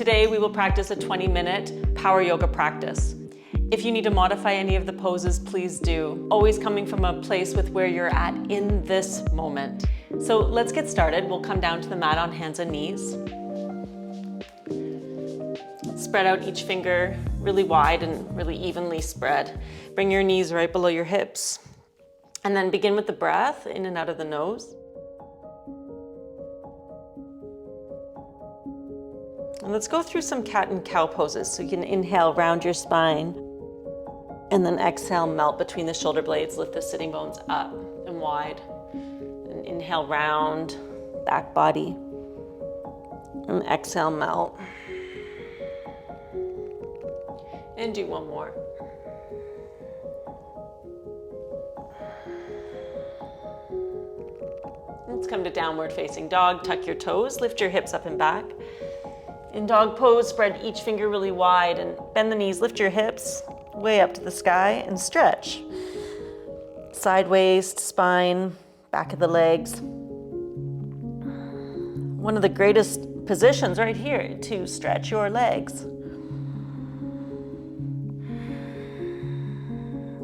Today we will practice a 20-minute power yoga practice. If you need to modify any of the poses, please do. Always coming from a place with where you're at in this moment. So let's get started. We'll come down to the mat on hands and knees. Spread out each finger really wide and really evenly spread. Bring your knees right below your hips. And then begin with the breath in and out of the nose. And let's go through some cat and cow poses. So you can inhale, round your spine. And then exhale, melt between the shoulder blades. Lift the sitting bones up and wide. And inhale, round, back body. And exhale, melt. And do one more. Let's come to downward facing dog. Tuck your toes, lift your hips up and back. In dog pose, spread each finger really wide and bend the knees, lift your hips way up to the sky and stretch. Side waist, spine, back of the legs. One of the greatest positions right here to stretch your legs.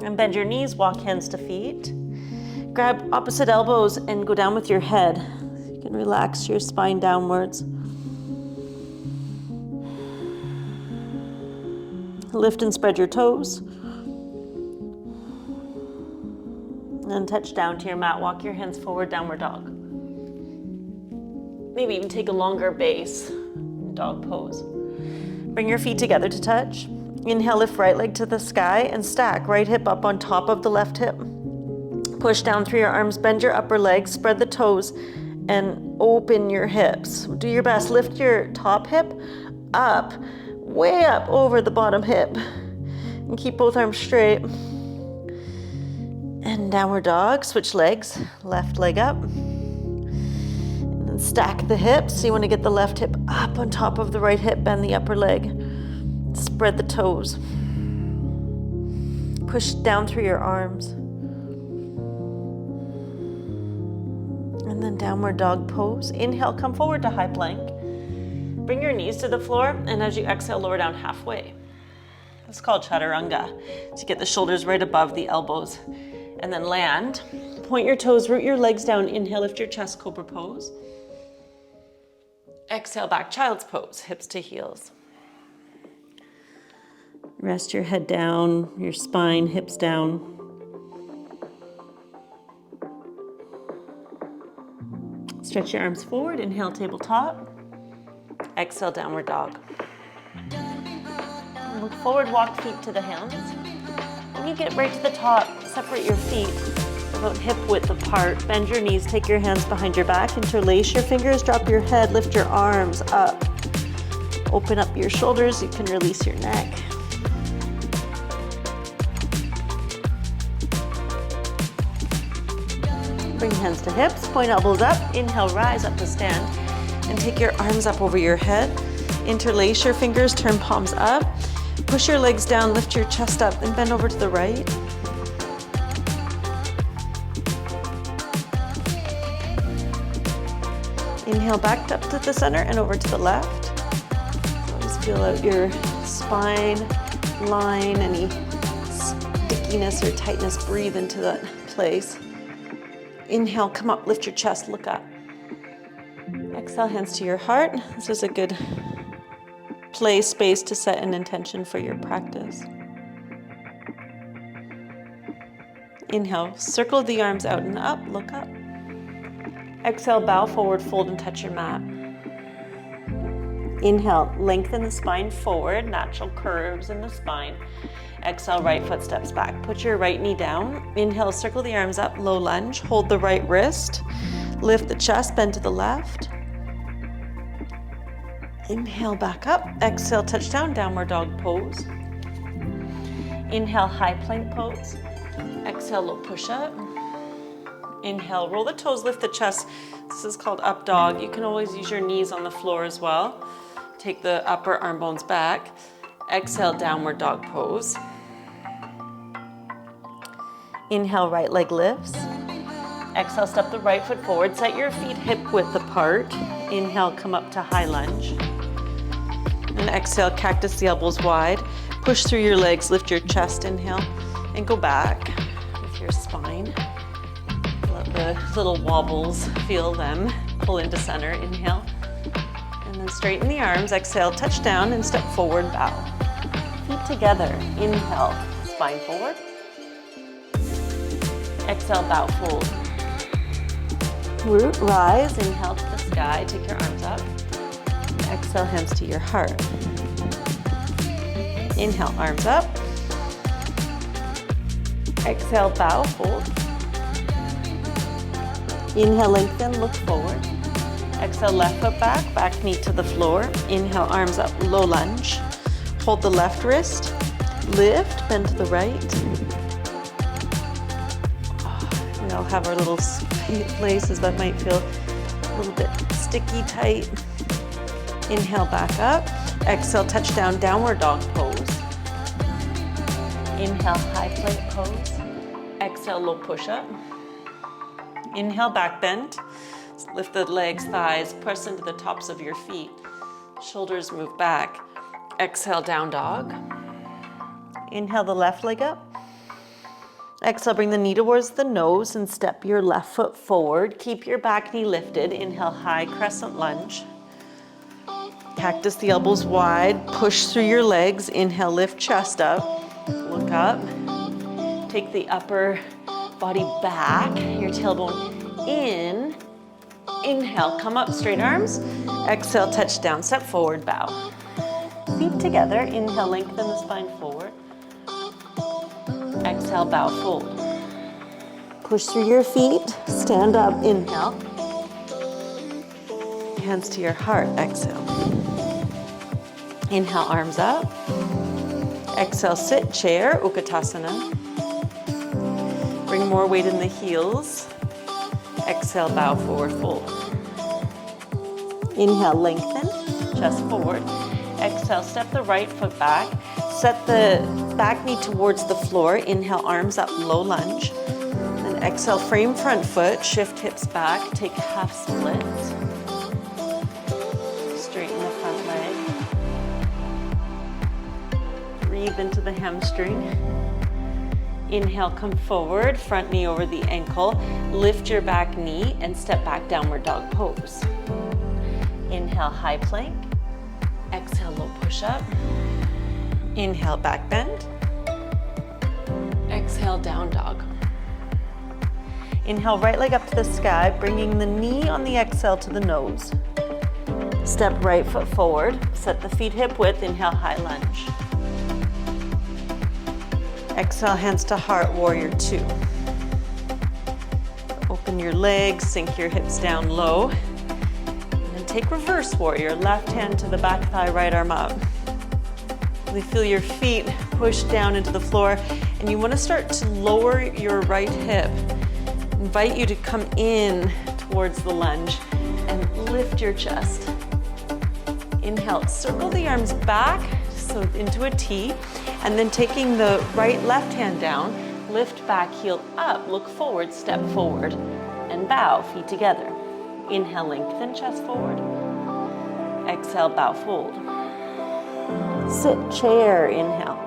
And bend your knees, walk hands to feet. Grab opposite elbows and go down with your head. You can relax your spine downwards. Lift and spread your toes. And touch down to your mat. Walk your hands forward, downward dog. Maybe even take a longer base, dog pose. Bring your feet together to touch. Inhale, lift right leg to the sky and stack right hip up on top of the left hip. Push down through your arms, bend your upper leg, spread the toes, and open your hips. Do your best, lift your top hip up, way up over the bottom hip. And keep both arms straight. And downward dog, switch legs, left leg up. And then stack the hips. So you want to get the left hip up on top of the right hip, bend the upper leg. Spread the toes. Push down through your arms. And then downward dog pose. Inhale, come forward to high plank. Bring your knees to the floor, and as you exhale, lower down halfway. It's called chaturanga. So you get the shoulders right above the elbows. And then land. Point your toes, root your legs down. Inhale, lift your chest, cobra pose. Exhale, back child's pose, hips to heels. Rest your head down, your spine, hips down. Stretch your arms forward, inhale, tabletop. Exhale, downward dog. Look forward, walk feet to the hands. When you get right to the top, separate your feet about hip width apart. Bend your knees, take your hands behind your back, interlace your fingers, drop your head, lift your arms up. Open up your shoulders, you can release your neck. Bring hands to hips, point elbows up, inhale, rise up to stand, and take your arms up over your head. Interlace your fingers, turn palms up, push your legs down, lift your chest up, and bend over to the right. Inhale, back up to the center and over to the left. Always feel out your spine line, any stickiness or tightness, breathe into that place. Inhale, come up, lift your chest, look up. Exhale, hands to your heart. This is a good space to set an intention for your practice. Inhale, circle the arms out and up, look up. Exhale, bow forward, fold and touch your mat. Inhale, lengthen the spine forward, natural curves in the spine. Exhale, right foot steps back. Put your right knee down. Inhale, circle the arms up, low lunge. Hold the right wrist. Lift the chest, bend to the left. Inhale, back up. Exhale, touch down, downward dog pose. Inhale, high plank pose. Exhale, low push up. Inhale, roll the toes, lift the chest. This is called up dog. You can always use your knees on the floor as well. Take the upper arm bones back. Exhale, downward dog pose. Inhale, right leg lifts. Exhale, step the right foot forward. Set your feet hip width apart. Inhale, come up to high lunge. And exhale, cactus the elbows wide. Push through your legs, lift your chest, inhale, and go back with your spine. Let the little wobbles, feel them. Pull into center, inhale. And then straighten the arms, exhale, touch down and step forward, bow. Feet together, inhale, spine forward. Exhale, bow, fold. Root, rise, inhale to the sky, take your arms up. Exhale, hands to your heart. Inhale, arms up. Exhale, bow, fold. Inhale, lengthen, look forward. Exhale, left foot back, back knee to the floor. Inhale, arms up, low lunge. Hold the left wrist, lift, bend to the right. We all have our little places that might feel a little bit sticky, tight. Inhale, back up. Exhale, touch down, downward dog pose. Inhale, high plank pose. Exhale, low push-up. Inhale, back bend. Lift the legs, thighs, press into the tops of your feet. Shoulders move back. Exhale, down dog. Inhale the left leg up. Exhale, bring the knee towards the nose and step your left foot forward. Keep your back knee lifted. Inhale, high crescent lunge. Cactus the elbows wide. Push through your legs. Inhale, lift chest up. Look up. Take the upper body back. Your tailbone in. Inhale, come up, straight arms. Exhale, touch down, step forward, bow. Feet together, inhale, lengthen the spine forward. Exhale, bow, fold. Push through your feet, stand up, inhale. Hands to your heart, exhale. Inhale, arms up. Exhale, sit, chair, Utkatasana. Bring more weight in the heels. Exhale, bow, forward, fold. Inhale, lengthen, chest forward. Exhale, step the right foot back. Set the back knee towards the floor. Inhale, arms up, low lunge. Then exhale, frame front foot, shift hips back, take half split. Straighten the front leg. Breathe into the hamstring. Inhale, come forward, front knee over the ankle. Lift your back knee and step back, downward dog pose. Inhale, high plank. Exhale, low push-up. Inhale, back bend. Exhale, down dog. Inhale, right leg up to the sky, bringing the knee on the exhale to the nose. Step right foot forward. Set the feet hip width. Inhale, high lunge. Exhale, hands to heart, warrior two. Open your legs, sink your hips down low. And then take reverse warrior, left hand to the back thigh, right arm up. Really feel your feet push down into the floor, and you want to start to lower your right hip. Invite you to come in towards the lunge and lift your chest. Inhale, circle the arms back, so into a T. And then taking the right left hand down, lift back, heel up, look forward, step forward, and bow, feet together. Inhale, lengthen, chest forward. Exhale, bow, fold. Sit, chair, inhale.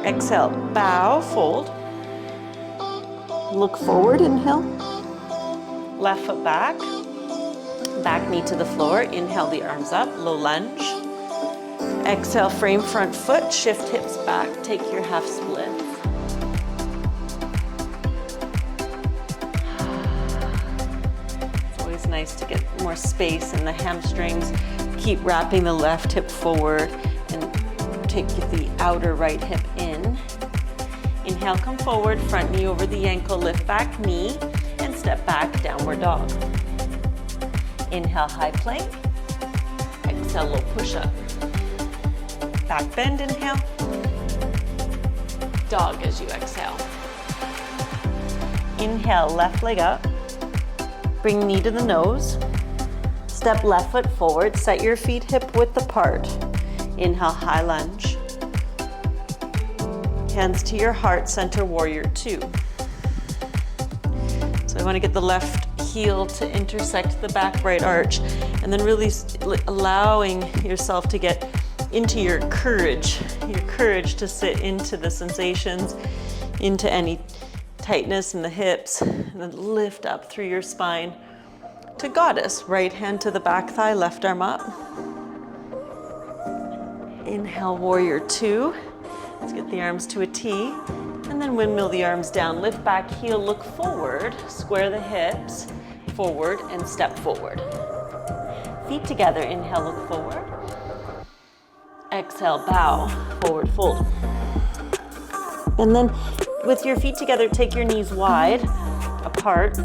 Exhale, bow, fold. Look forward, inhale. Left foot back. Back knee to the floor. Inhale, the arms up, low lunge. Exhale, frame front foot, shift hips back, take your half split. It's always nice to get more space in the hamstrings. Keep wrapping the left hip forward and take the outer right hip in. Inhale, come forward, front knee over the ankle, lift back knee, and step back, downward dog. Inhale, high plank. Exhale, low push-up. Back bend, inhale. Dog as you exhale. Inhale, left leg up. Bring knee to the nose. Step left foot forward. Set your feet hip width apart. Inhale, high lunge. Hands to your heart, center, warrior two. So I want to get the left heel to intersect the back right arch, and then really allowing yourself to get into your courage to sit into the sensations, into any tightness in the hips, and then lift up through your spine to goddess. Right hand to the back thigh, left arm up. Inhale, warrior two. Let's get the arms to a T. And then windmill the arms down. Lift back heel, look forward, square the hips, forward, and step forward. Feet together, inhale, look forward. Exhale, bow, forward fold. And then with your feet together, take your knees wide apart,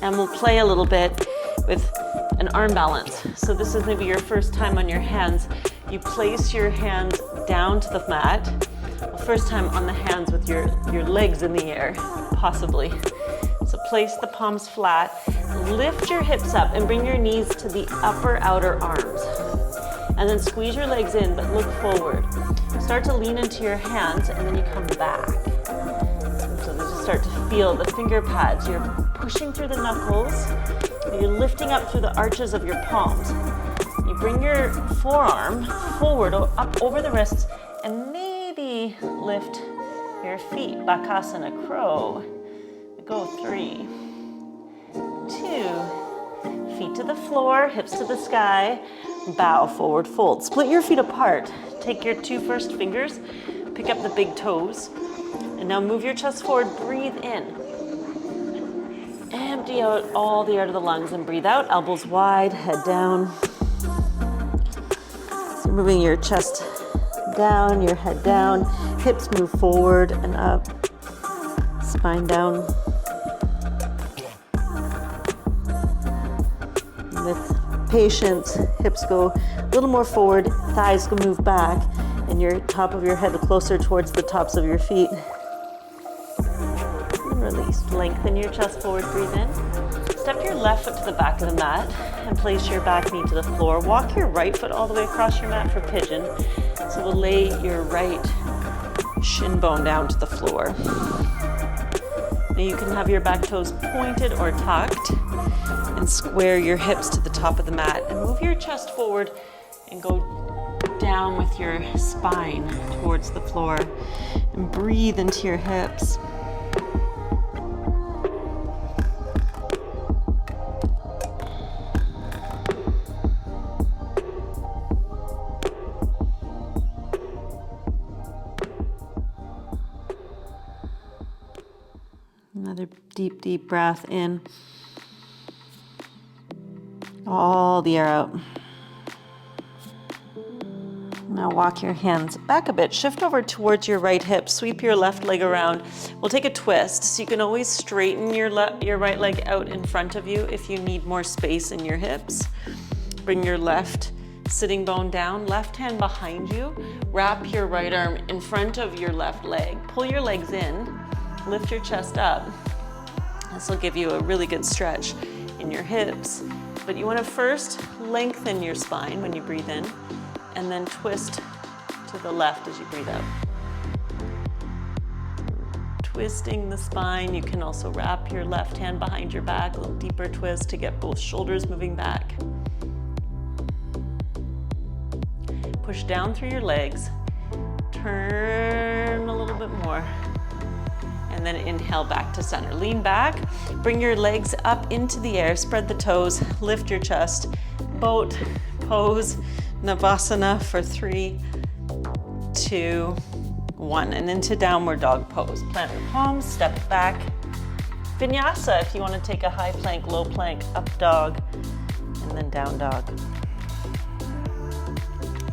and we'll play a little bit with an arm balance. So this is maybe your first time on your hands. You place your hands down to the mat. First time on the hands with your legs in the air, possibly. So place the palms flat, lift your hips up and bring your knees to the upper outer arms. And then squeeze your legs in, but look forward. Start to lean into your hands and then you come back. So you start to feel the finger pads. You're pushing through the knuckles. You're lifting up through the arches of your palms. You bring your forearm forward, up over the wrists, and maybe lift your feet. Bakasana, crow. Go 3, 2, feet to the floor, hips to the sky, bow, forward fold. Split your feet apart. Take your 2 first fingers, pick up the big toes, and now move your chest forward, breathe in. Empty out all the air to the lungs and breathe out, elbows wide, head down. So moving your chest down, your head down, hips move forward and up, spine down. With patience, hips go a little more forward, thighs will move back, and your top of your head closer towards the tops of your feet. And release. Lengthen your chest forward, breathe in. Step your left foot to the back of the mat and place your back knee to the floor. Walk your right foot all the way across your mat for pigeon. So we'll lay your right shin bone down to the floor. Now you can have your back toes pointed or tucked and square your hips to the top of the mat and move your chest forward and go down with your spine towards the floor and breathe into your hips. Another deep, deep breath in. All the air out. Now walk your hands back a bit. Shift over towards your right hip. Sweep your left leg around. We'll take a twist. So you can always straighten your right leg out in front of you if you need more space in your hips. Bring your left sitting bone down. Left hand behind you. Wrap your right arm in front of your left leg. Pull your legs in. Lift your chest up. This will give you a really good stretch in your hips. But you want to first lengthen your spine when you breathe in, and then twist to the left as you breathe out. Twisting the spine, you can also wrap your left hand behind your back, a little deeper twist to get both shoulders moving back. Push down through your legs, turn a little bit more. And then inhale back to center. Lean back, bring your legs up into the air, spread the toes, lift your chest, boat pose, Navasana for 3, 2, 1, and into downward dog pose. Plant your palms, step back. Vinyasa, if you want to take a high plank, low plank, up dog, and then down dog.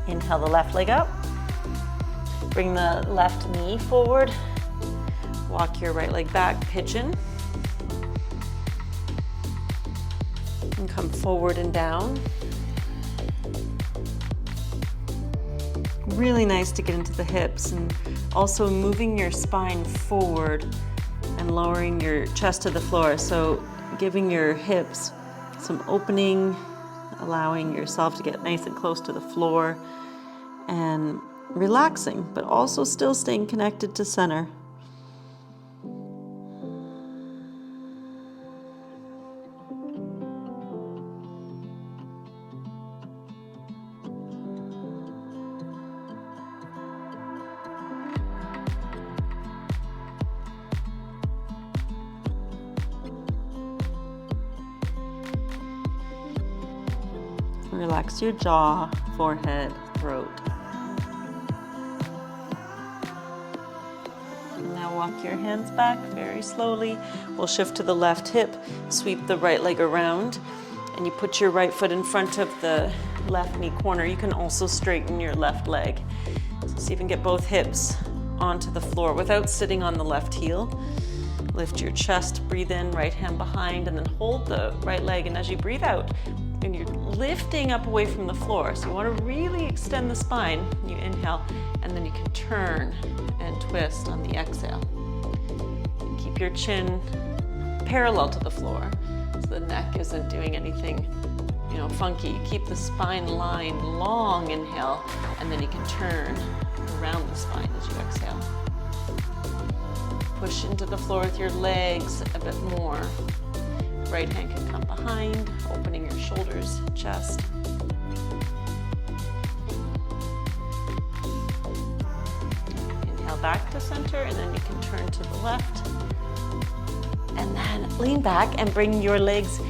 Inhale the left leg up. Bring the left knee forward. Walk your right leg back, pigeon. And come forward and down. Really nice to get into the hips and also moving your spine forward and lowering your chest to the floor. So giving your hips some opening, allowing yourself to get nice and close to the floor and relaxing, but also still staying connected to center. Relax your jaw, forehead, throat. Now walk your hands back very slowly. We'll shift to the left hip, sweep the right leg around, and you put your right foot in front of the left knee corner. You can also straighten your left leg. So see if you can get both hips onto the floor without sitting on the left heel. Lift your chest, breathe in, right hand behind, and then hold the right leg. And as you breathe out, and you're lifting up away from the floor. So you want to really extend the spine. You inhale, and then you can turn and twist on the exhale. And keep your chin parallel to the floor, so the neck isn't doing anything, funky. Keep the spine line long, inhale, and then you can turn around the spine as you exhale. Push into the floor with your legs a bit more. Right hand can come behind, opening your shoulders, chest. Inhale back to center, and then you can turn to the left. And then lean back and bring your legs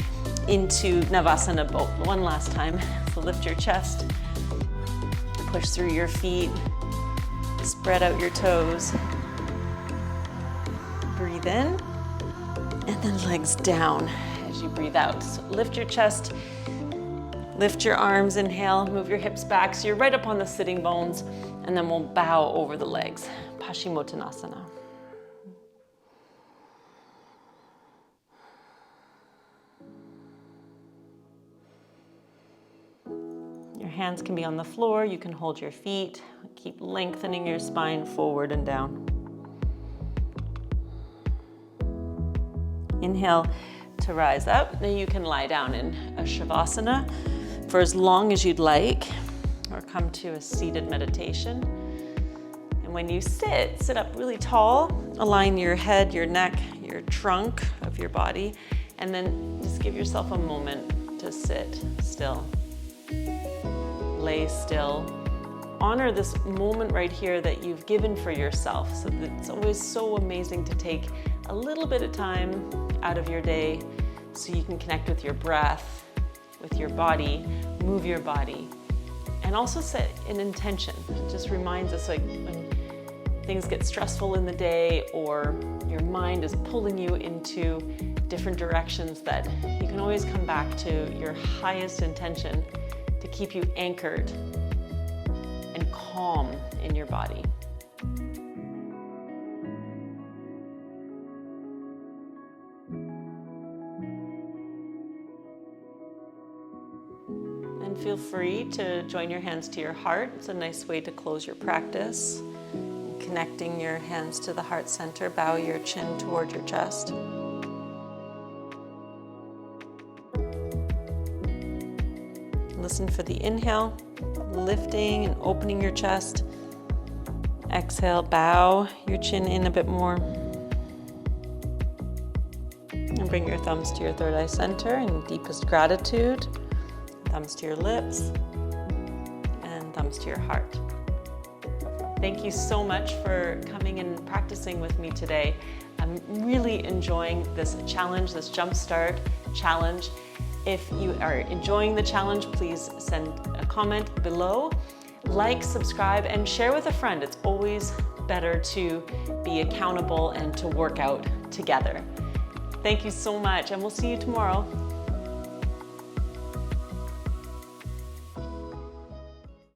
into Navasana boat one last time. So lift your chest, push through your feet, spread out your toes. Breathe in, and then legs down as you breathe out. So lift your chest, lift your arms, inhale, move your hips back so you're right up on the sitting bones, and then we'll bow over the legs. Paschimottanasana. Your hands can be on the floor, you can hold your feet, keep lengthening your spine forward and down. Inhale to rise up. Then you can lie down in a Shavasana for as long as you'd like, or come to a seated meditation. And when you sit up really tall, align your head, your neck, your trunk of your body, and then just give yourself a moment to sit still. Lay still. Honor this moment right here that you've given for yourself. So it's always so amazing to take a little bit of time out of your day so you can connect with your breath, with your body, move your body, and also set an intention. It just reminds us, like, when things get stressful in the day or your mind is pulling you into different directions, that you can always come back to your highest intention to keep you anchored and calm in your body. And feel free to join your hands to your heart. It's a nice way to close your practice. Connecting your hands to the heart center, bow your chin toward your chest. Listen for the inhale, lifting and opening your chest. Exhale, bow your chin in a bit more. And bring your thumbs to your third eye center in deepest gratitude. Thumbs to your lips and thumbs to your heart. Thank you so much for coming and practicing with me today. I'm really enjoying this challenge, this Jumpstart challenge. If you are enjoying the challenge, please send a comment below, like, subscribe, and share with a friend. It's always better to be accountable and to work out together. Thank you so much, and we'll see you tomorrow.